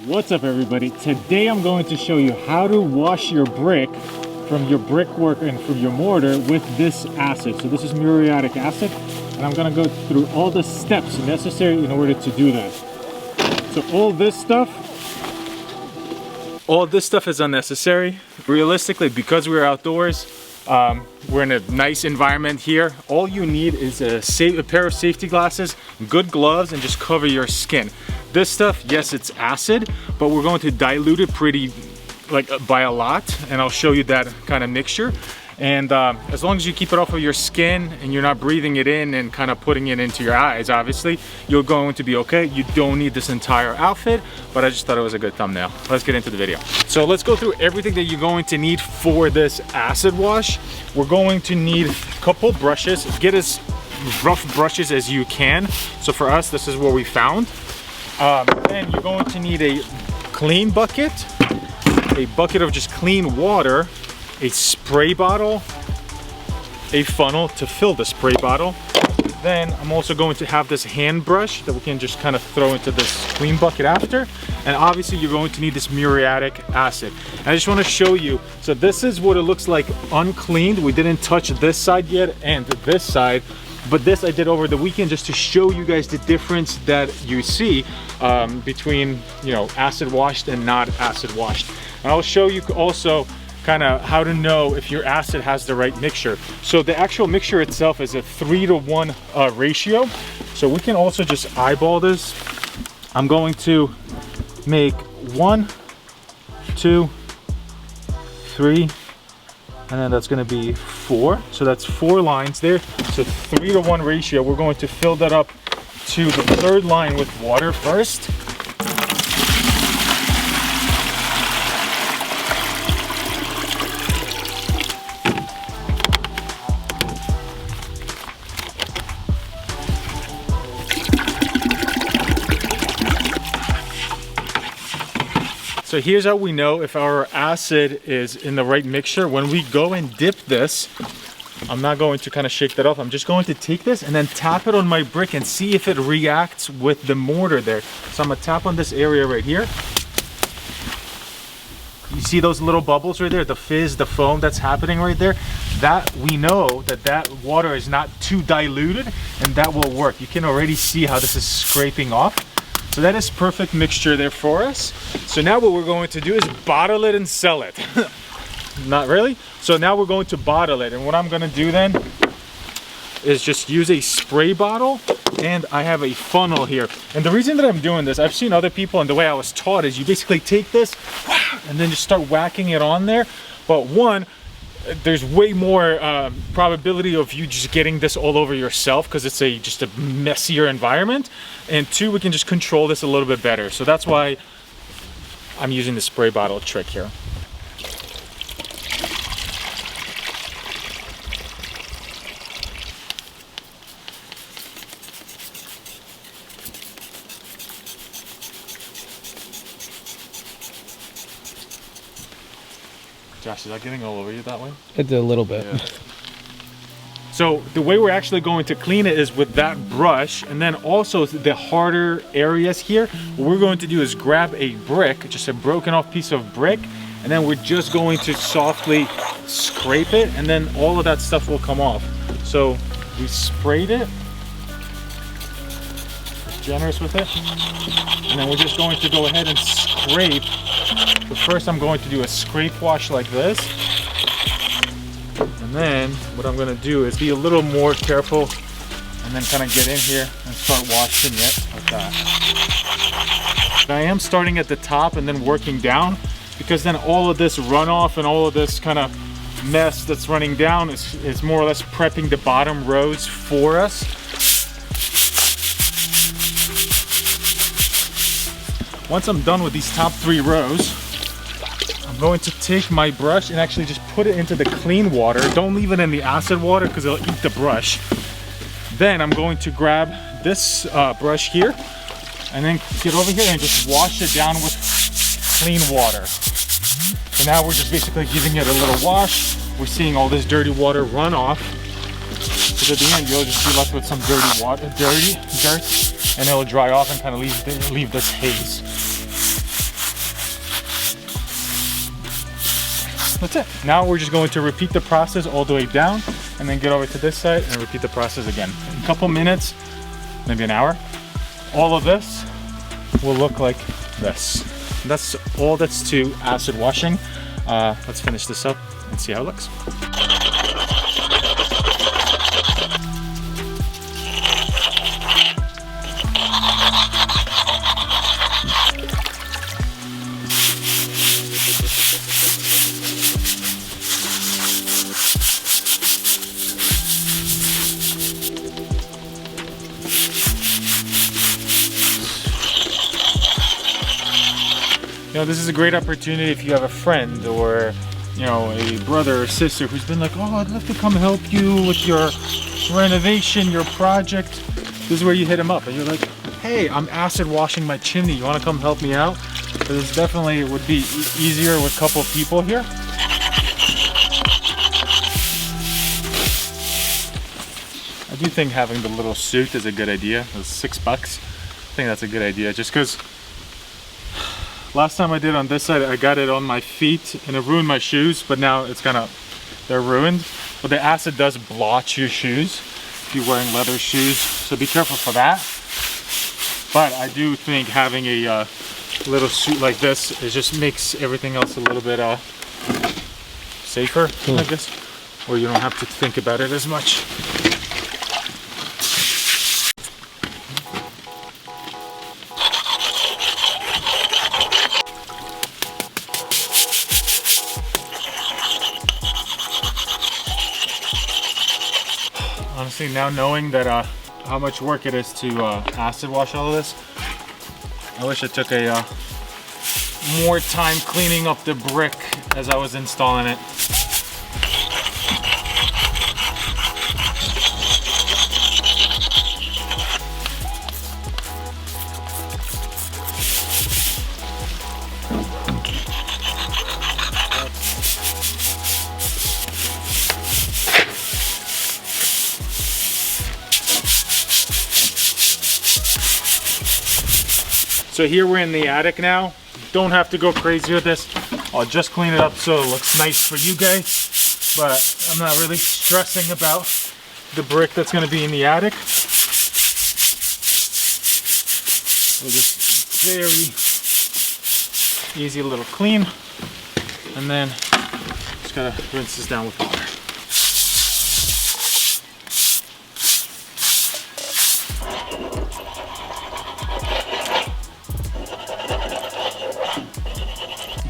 What's up everybody? Today I'm going to show you how to wash your brick from your brickwork and from your mortar with this acid. So this is muriatic acid, and I'm going to go through all the steps necessary in order to do that. So all this stuff is unnecessary. Realistically, because we're outdoors, we're in a nice environment here. All you need is a pair of safety glasses, good gloves, and just cover your skin. This stuff, yes, it's acid, but we're going to dilute it by a lot, and I'll show you that kind of mixture. And as long as you keep it off of your skin and you're not breathing it in and kind of putting it into your eyes, obviously, you're going to be okay. You don't need this entire outfit, but I just thought it was a good thumbnail. Let's get into the video. So let's go through everything that you're going to need for this acid wash. We're going to need a couple brushes. Get as rough brushes as you can. So for us, this is what we found. Then you're going to need a clean bucket, a bucket of just clean water, a spray bottle, a funnel to fill the spray bottle. Then I'm also going to have this hand brush that we can just kind of throw into this clean bucket after. And obviously you're going to need this muriatic acid. And I just want to show you, so this is what it looks like uncleaned. We didn't touch this side yet and this side, but this I did over the weekend just to show you guys the difference that you see between, you know, acid washed and not acid washed. And I'll show you also kind of how to know if your acid has the right mixture. So the actual mixture itself is a 3-to-1 ratio. So we can also just eyeball this. I'm going to make 1, 2, 3, and then that's going to be 4. So that's 4 lines there. So 3-to-1 ratio. We're going to fill that up to the 3rd line with water first. So here's how we know if our acid is in the right mixture. When we go and dip this, I'm not going to kind of shake that off. I'm just going to take this and then tap it on my brick and see if it reacts with the mortar there. So I'm gonna tap on this area right here. You see those little bubbles right there, the fizz, the foam that's happening right there? That we know that that water is not too diluted, and that will work. You can already see how this is scraping off. So that is perfect mixture there for us. So now what we're going to do is bottle it and sell it. Not really. So now we're going to bottle it. And what I'm going to do then is just use a spray bottle, and I have a funnel here. And the reason that I'm doing this, I've seen other people, and the way I was taught is you basically take this and then just start whacking it on there. But one, there's way more probability of you just getting this all over yourself because it's just a messier environment. And 2, we can just control this a little bit better. So that's why I'm using the spray bottle trick here. Josh, is that getting all over you that way? It did a little bit. Yeah. So the way we're actually going to clean it is with that brush, and then also the harder areas here, what we're going to do is grab a brick, just a broken off piece of brick, and then we're just going to softly scrape it, and then all of that stuff will come off. So we sprayed it, generous with it, and then we're just going to go ahead and scrape. But first I'm going to do a scrape wash like this. And then what I'm going to do is be a little more careful and then kind of get in here and start washing it like that. I am starting at the top and then working down, because then all of this runoff and all of this kind of mess that's running down is more or less prepping the bottom rows for us. Once I'm done with these top 3 rows, I'm going to take my brush and actually just put it into the clean water. Don't leave it in the acid water because it'll eat the brush. Then I'm going to grab this brush here and then get over here and just wash it down with clean water. So now we're just basically giving it a little wash. We're seeing all this dirty water run off. Because at the end, you'll just be left with some dirty dirt, and it'll dry off and kind of leave this haze. that's it. Now we're just going to repeat the process all the way down and then get over to this side and repeat the process again. In a couple minutes, maybe an hour, all of this will look like this. And that's all that's to acid washing. Let's finish this up and see how it looks. You know, this is a great opportunity if you have a friend or, you know, a brother or sister who's been like, oh, I'd love to come help you with your renovation, your project. This is where you hit them up and you're like, hey, I'm acid washing my chimney. You want to come help me out? But this definitely would be easier with a couple of people here. I do think having the little suit is a good idea. It was $6. I think that's a good idea just because last time I did on this side, I got it on my feet and it ruined my shoes, but now it's they're ruined. But the acid does blotch your shoes if you're wearing leather shoes, so be careful for that. But I do think having a little suit like this, it just makes everything else a little bit safer, I guess, or you don't have to think about it as much. Honestly, now knowing that how much work it is to acid wash all of this, I wish I took a more time cleaning up the brick as I was installing it. So here we're in the attic now. Don't have to go crazy with this. I'll just clean it up so it looks nice for you guys. But I'm not really stressing about the brick that's gonna be in the attic. So just very easy little clean. And then just gotta rinse this down with water.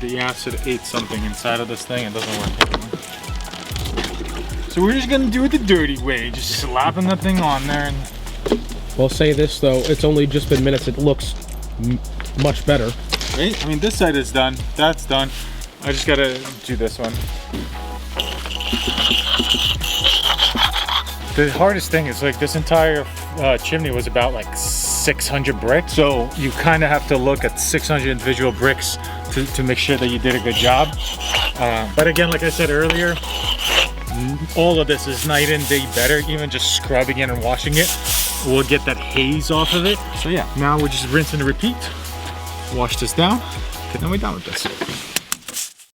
The acid ate something inside of this thing. It doesn't work anymore. So we're just gonna do it the dirty way, just slapping that thing on there. And We'll say this though, it's only just been minutes. It looks much better. right? I mean, this side is done. That's done. I just gotta do this one. The hardest thing is like this entire chimney was about like 600 bricks. So you kind of have to look at 600 individual bricks to make sure that you did a good job. But again, like I said earlier, all of this is night and day better. Even just scrubbing it and washing it will get that haze off of it. So yeah, now we're just rinse and repeat. Wash this down, and then we're done with this.